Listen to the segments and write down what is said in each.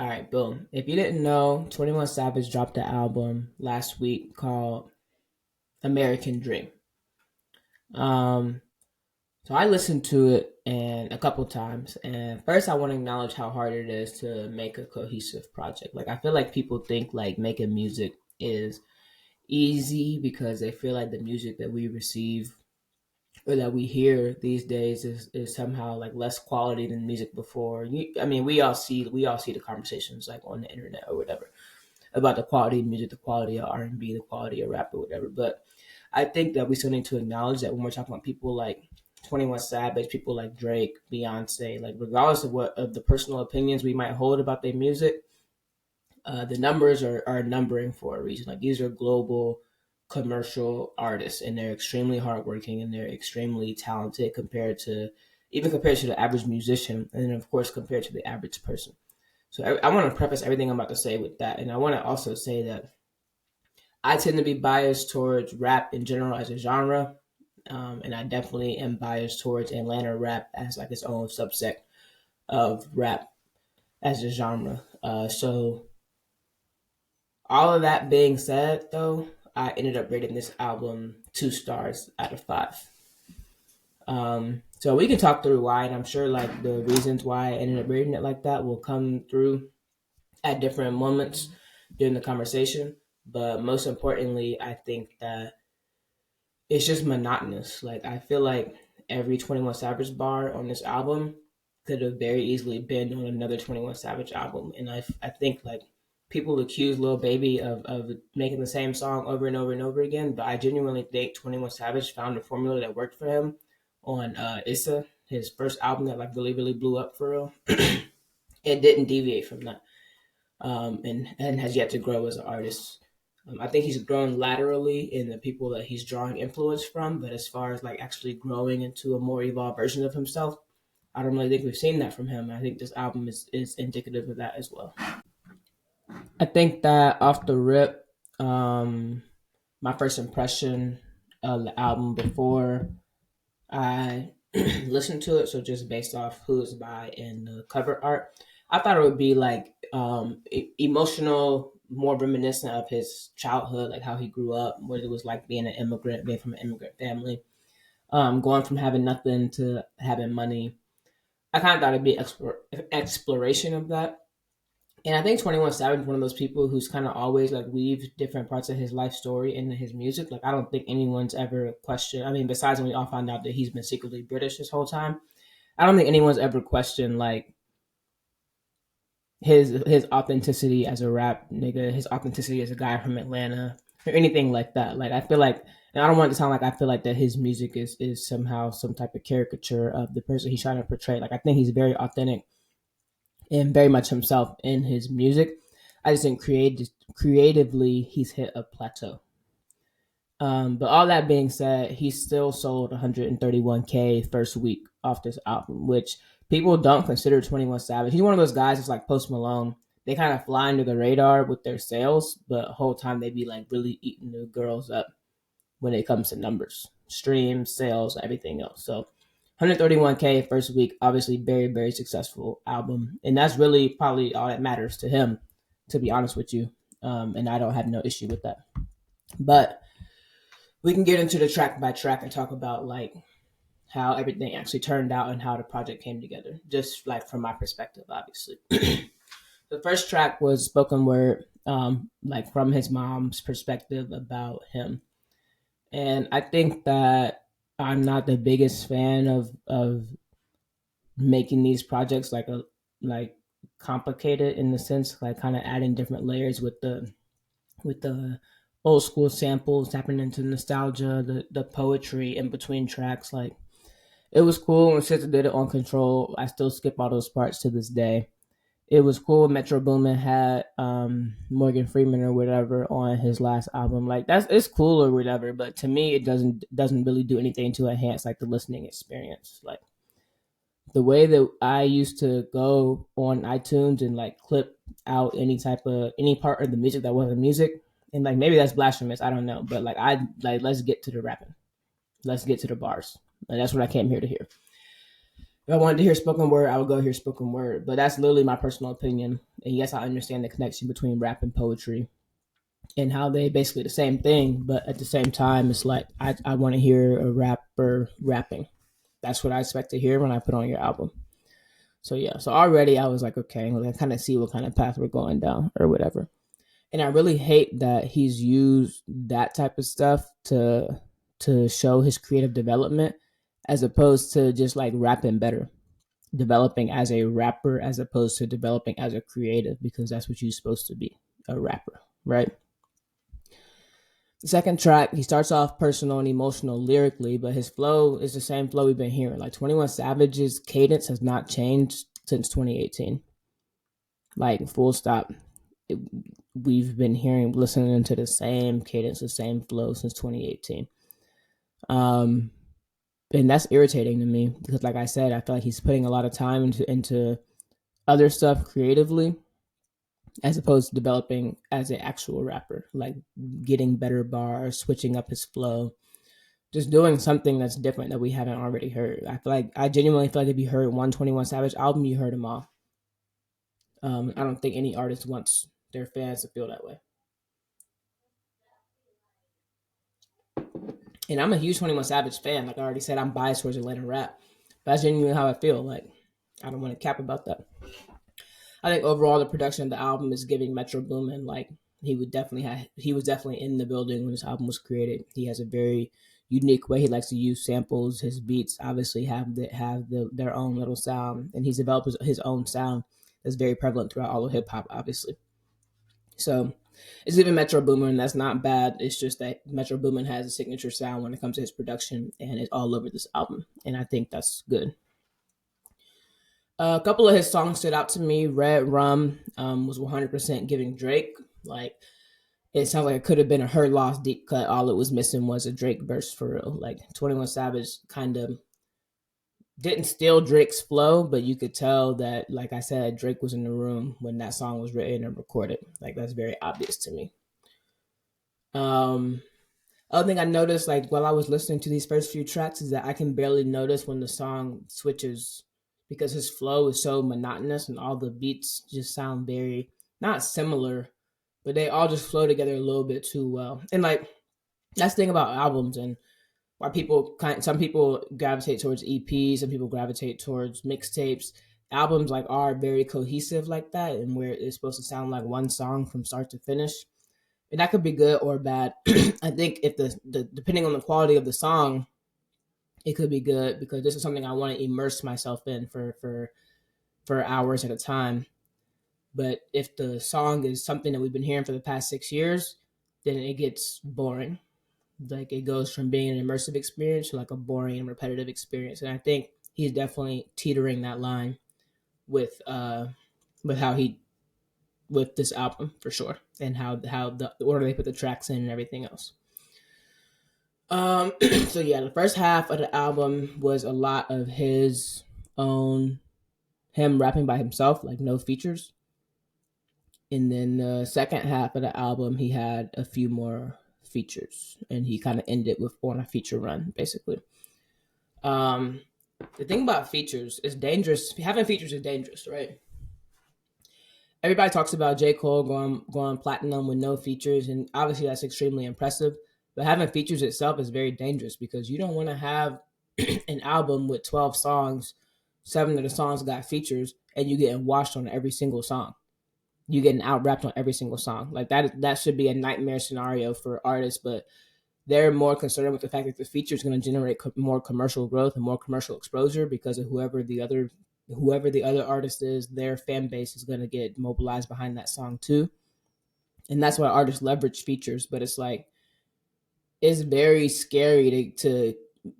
All right, boom. If you didn't know, 21 Savage dropped an album last week called American Dream. Um, so I listened to it and a couple times, and first I want to acknowledge how hard it is to make a cohesive project. Like I feel like people think like making music is easy because they feel like the music that we receive or that we hear these days is somehow like less quality than music before. I mean, we all see the conversations like on the internet or whatever about the quality of music, the quality of R&B, the quality of rap or whatever. But I think that we still need to acknowledge that when we're talking about people like 21 Savage, people like Drake, Beyonce, like regardless of what of the personal opinions we might hold about their music, the numbers are numbering for a reason. Like these are global commercial artists, and they're extremely hardworking and they're extremely talented compared to the average musician, and then of course compared to the average person. So I want to preface everything I'm about to say with that, and I want to also say that I tend to be biased towards rap in general as a genre, and I definitely am biased towards Atlanta rap as like its own subsect of rap as a genre. So all of that being said, though, I ended up rating this album 2 stars out of 5. So we can talk through why, and I'm sure like the reasons why I ended up rating it like that will come through at different moments during the conversation. But most importantly, I think that it's just monotonous. Like I feel like every 21 Savage bar on this album could have very easily been on another 21 Savage album. And I think like people accuse Lil Baby of making the same song over and over and over again, but I genuinely think 21 Savage found a formula that worked for him on Issa, his first album that like really blew up for real. It didn't deviate from that, and has yet to grow as an artist. I think he's grown laterally in the people that he's drawing influence from, but as far as like actually growing into a more evolved version of himself, I don't really think we've seen that from him. I think this album is indicative of that as well. I think that off the rip, um, my first impression of the album before I listened to it, so just based off who it's by and the cover art, I thought it would be like emotional, more reminiscent of his childhood, like how he grew up, what it was like being an immigrant, being from an immigrant family, going from having nothing to having money. I kind of thought it'd be exploration of that. And I think 21 Savage is one of those people who's kind of always like weaves different parts of his life story into his music. Like I don't think anyone's ever questioned. I mean, besides when we all found out that he's been secretly British this whole time, I don't think anyone's ever questioned like his authenticity as a rap nigga, his authenticity as a guy from Atlanta, or anything like that. Like I feel like, and I don't want it to sound like I feel like that his music is somehow some type of caricature of the person he's trying to portray. Like I think he's very authentic and very much himself in his music. I just think creatively he's hit a plateau. But all that being said, he still sold 131K first week off this album, which people don't consider 21 Savage. He's one of those guys that's like Post Malone. They kind of fly under the radar with their sales, but the whole time they be like really eating the girls up when it comes to numbers, streams, sales, everything else. So 131K first week, obviously very successful album, and that's really probably all that matters to him, to be honest with you. And I don't have no issue with that. But we can get into the track by track and talk about like how everything actually turned out and how the project came together, just like from my perspective, obviously. The first track was spoken word, like from his mom's perspective about him. And I think that I'm not the biggest fan of making these projects like complicated in the sense like kind of adding different layers with the old school samples tapping into nostalgia, the poetry in between tracks. Like it was cool when Sister did it on Control. I still skip all those parts to this day. It was cool Metro Boomin had Morgan Freeman or whatever on his last album. Like that's it's cool or whatever, but to me it doesn't really do anything to enhance like the listening experience. Like the way that I used to go on iTunes and like clip out any part of the music that wasn't music, and like maybe that's blasphemous, I don't know, but like I like let's get to the rapping, let's get to the bars, and that's what I came here to hear. If I wanted to hear spoken word, I would go hear spoken word, but that's literally my personal opinion. And yes, I understand the connection between rap and poetry and how they basically the same thing, but at the same time, it's like I want to hear a rapper rapping. That's what I expect to hear when I put on your album. So yeah, so already I was like, okay, I kind of see what kind of path we're going down or whatever. And I really hate that he's used that type of stuff to show his creative development as opposed to just like rapping better, developing as a rapper as opposed to developing as a creative because that's what you're supposed to be, a rapper, right? The second track, he starts off personal and emotional lyrically, but his flow is the same flow we've been hearing. Like 21 Savage's cadence has not changed since 2018. Like full stop. It, we've been listening to the same cadence, the same flow since 2018. Um, and that's irritating to me because, like I said, I feel like he's putting a lot of time into other stuff creatively as opposed to developing as an actual rapper, like getting better bars, switching up his flow, just doing something that's different that we haven't already heard. I genuinely feel like if you heard one 21 Savage album, you heard them all. I don't think any artist wants their fans to feel that way. And I'm a huge 21 Savage fan. Like I already said, I'm biased towards Atlanta rap. But that's genuinely how I feel. Like I don't want to cap about that. I think overall the production of the album is giving Metro Boomin like he was definitely in the building when this album was created. He has a very unique way he likes to use samples. His beats obviously have their own little sound, and he's developed his own sound that's very prevalent throughout all of hip hop, obviously. So it's even Metro Boomin, and that's not bad. It's just that Metro Boomin has a signature sound when it comes to his production, and it's all over this album, and I think that's good. A couple of his songs stood out to me. Red Rum was 100% giving Drake. Like, it sounds like it could have been a Her Loss deep cut. All it was missing was a Drake verse for real. Like, 21 Savage kind of didn't steal Drake's flow, but you could tell that, like I said, Drake was in the room when that song was written and recorded. Like, that's very obvious to me. Um, Other thing I noticed, like while I was listening to these first few tracks, is that I can barely notice when the song switches because his flow is so monotonous and all the beats just sound very not similar, but they all just flow together a little bit too well. And like that's the thing about albums and why some people gravitate towards EPs, some people gravitate towards mixtapes. Albums like are very cohesive like that, and where it's supposed to sound like one song from start to finish and that could be good or bad. I think if the depending on the quality of the song, it could be good because this is something I want to immerse myself in for hours at a time. But if the song is something that we've been hearing for the past 6 years, then it gets boring. Like it goes from being an immersive experience to like a boring and repetitive experience. And I think he's definitely teetering that line with uh with how he with this album for sure, and how the order they put the tracks in and everything else. So yeah, the first half of the album was a lot of own him rapping by himself, like no features. And then the second half of the album, he had a few more features, and he kind of ended with on a feature run, basically. Um, the thing about features is dangerous. Having features is dangerous, right? Everybody talks about J. Cole going platinum with no features, and obviously that's extremely impressive. But having features itself is very dangerous because you don't want to have an album with 12 songs, 7 of the songs got features, and you getting washed on every single song. You getting out rapped on every single song. Like that should be a nightmare scenario for artists, but they're more concerned with the fact that the feature is going to generate more commercial growth and more commercial exposure because of whoever the other artist is, their fan base is going to get mobilized behind that song too. And that's why artists leverage features, but it's like it's very scary to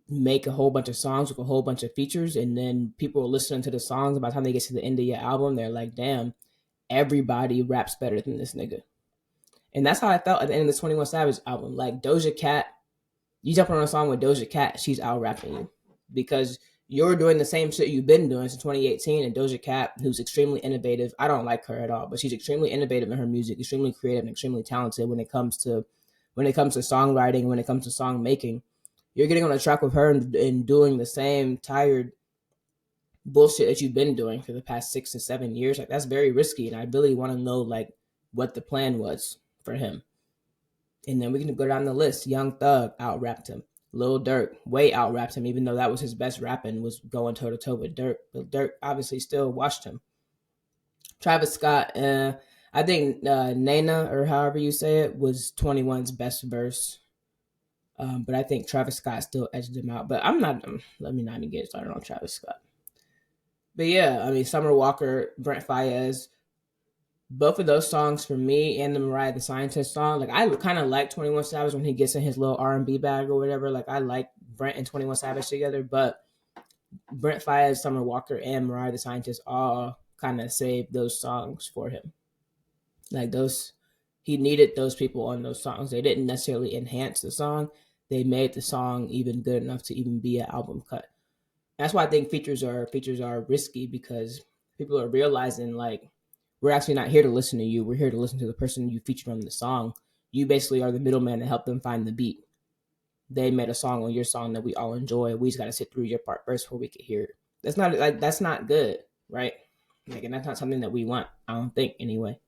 make a whole bunch of songs with a whole bunch of features and then people are listening to the songs by the time they get to the end of your album, they're like, damn, everybody raps better than this nigga. And that's how I felt at the end of the 21 Savage album. Like Doja Cat, you jump on a song with Doja Cat, she's out rapping you because you're doing the same shit you've been doing since 2018. And Doja Cat, who's extremely innovative, I don't like her at all, but she's extremely innovative in her music, extremely creative, and extremely talented when it comes to songwriting, when it comes to song making. You're getting on a track with her and doing the same tired bullshit that you've been doing for the past 6 to 7 years. Like that's very risky, and I really want to know like what the plan was for him. And then we can go down the list. Young Thug out rapped him. Lil Durk way out rapped him, even though that was his best rapping, was going toe to toe with Durk. But Durk obviously still watched him. Travis Scott, I think Nana, or however you say it, was 21's best verse. But I think Travis Scott still edged him out. But I'm not, let me not even get started on Travis Scott. But yeah, I mean, Summer Walker, Brent Faiyaz, both of those songs for me and the Mariah the Scientist song, like I kind of like 21 Savage when he gets in his little R&B bag or whatever. Like I like Brent and 21 Savage together, but Brent Faiyaz, Summer Walker, and Mariah the Scientist all kind of saved those songs for him. Like those, he needed those people on those songs. They didn't necessarily enhance the song. They made the song even good enough to even be an album cut. That's why I think features are risky, because people are realizing like we're actually not here to listen to you. We're here to listen to the person you featured on the song. You basically are the middleman to help them find the beat. They made a song on your song that we all enjoy. We just got to sit through your part first before we could hear it. That's not good, right? Like, and that's not something that we want. I don't think anyway.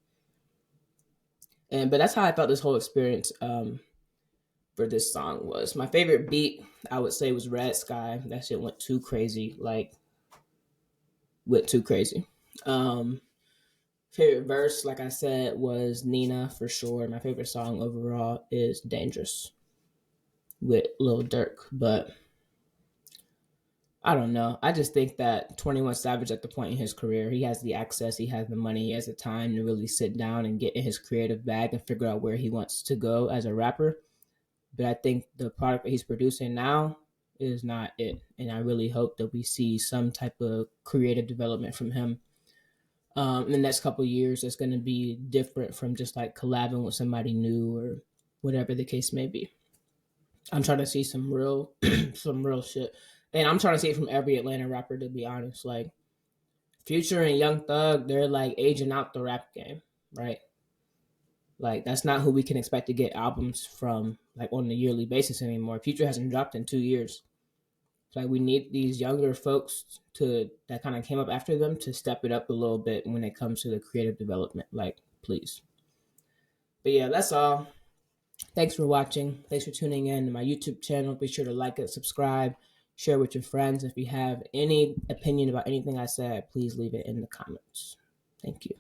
But that's how I felt this whole experience for this song was. My favorite beat, I would say, was Red Sky. That shit went too crazy. Like, went too crazy. Favorite verse, like I said, was Nina for sure. My favorite song overall is Dangerous with Lil Durk. But I don't know. I just think that 21 Savage at the point in his career, he has the access, he has the money, he has the time to really sit down and get in his creative bag and figure out where he wants to go as a rapper. But I think the product that he's producing now is not it. And I really hope that we see some type of creative development from him in the next couple of years that's going to be different from just like collabing with somebody new or whatever the case may be. I'm trying to see some real some real shit. And I'm trying to see it from every Atlanta rapper, to be honest. Like Future and Young Thug, they're like aging out the rap game, right? Like that's not who we can expect to get albums from like on a yearly basis anymore. Future hasn't dropped in 2 years. So like we need these younger folks to that kind of came up after them to step it up a little bit when it comes to the creative development. Like, please. But yeah, that's all. Thanks for watching. Thanks for tuning in to my YouTube channel. Be sure to like it, subscribe, share with your friends. If you have any opinion about anything I said, please leave it in the comments. Thank you.